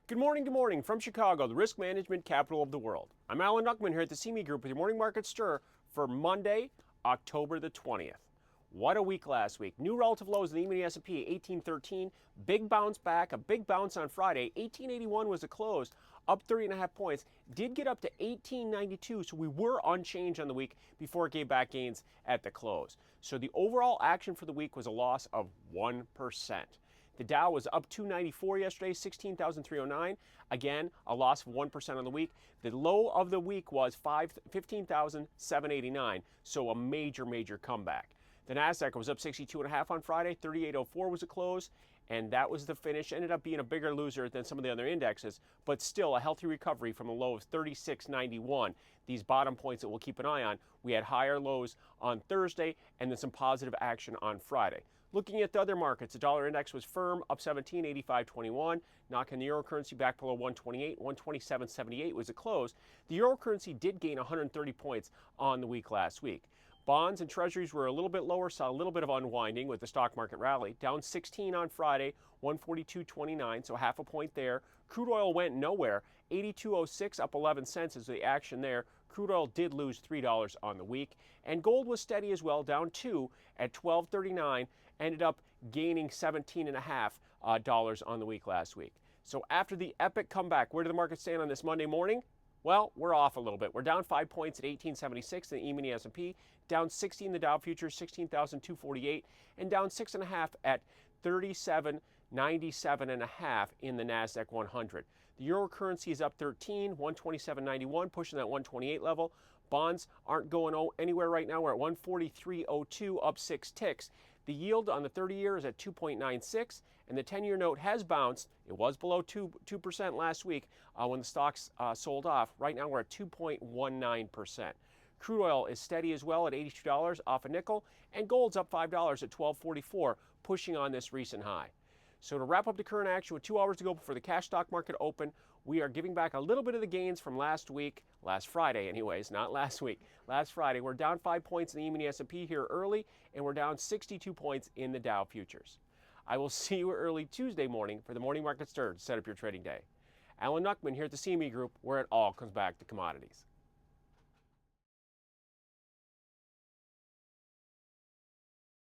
Good morning from Chicago, the risk management capital of the world. I'm Alan Nuckman here at the CME Group with your morning market stir for Monday, October the 20th. What a week last week. New relative lows in the E-mini S&P, 1813. Big bounce back, a big bounce on Friday. 1881 was the close, up 30.5 points. Did get up to 1892, so we were unchanged on the week before it gave back gains at the close. So the overall action for the week was a loss of 1%. The Dow was up 294 yesterday, 16,309. Again, a loss of 1% on the week. The low of the week was 15,789, so a major comeback. The Nasdaq was up 62.5 on Friday, 3804 was the close, and that was the finish. Ended up being a bigger loser than some of the other indexes, but still a healthy recovery from a low of 3691. These bottom points that we'll keep an eye on. We had higher lows on Thursday and then some positive action on Friday. Looking at the other markets, the dollar index was firm, up 17, 85.21, knocking the euro currency back below 128, 127.78 was the close. The euro currency did gain 130 points on the week last week. Bonds and treasuries were a little bit lower, saw a little bit of unwinding with the stock market rally. Down 16 on Friday, 142.29, so half a point there. Crude oil went nowhere, 82.06, up 11 cents is the action there. Crude oil did lose $3 on the week. And gold was steady as well, down 2 at 12.39, ended up gaining $17.5 on the week last week. So after the epic comeback, where did the market stand on this Monday morning? Well, we're off a little bit. We're down 5 points at 1876 in the E-mini S&P, down 60 in the Dow futures, 16,248, and down 6.5 at 3797.5 in the Nasdaq 100. The euro currency is up 13, 127.91, pushing that 128 level. Bonds aren't going anywhere right now. We're at 143.02, up 6 ticks. The yield on the 30-year is at 2.96, and the 10-year note has bounced. It was below 2% last week when the stocks sold off. Right now we're at 2.19%. Crude oil is steady as well at $82, off a nickel, and gold's up $5 at $12.44, pushing on this recent high. So to wrap up the current action with 2 hours to go before the cash stock market open, we are giving back a little bit of the gains from last week, last Friday anyways, not last week. Last Friday, we're down 5 points in the E-mini S&P here early, and we're down 62 points in the Dow futures. I will see you early Tuesday morning for the morning market stir to set up your trading day. Alan Nuckman here at the CME Group, where it all comes back to commodities.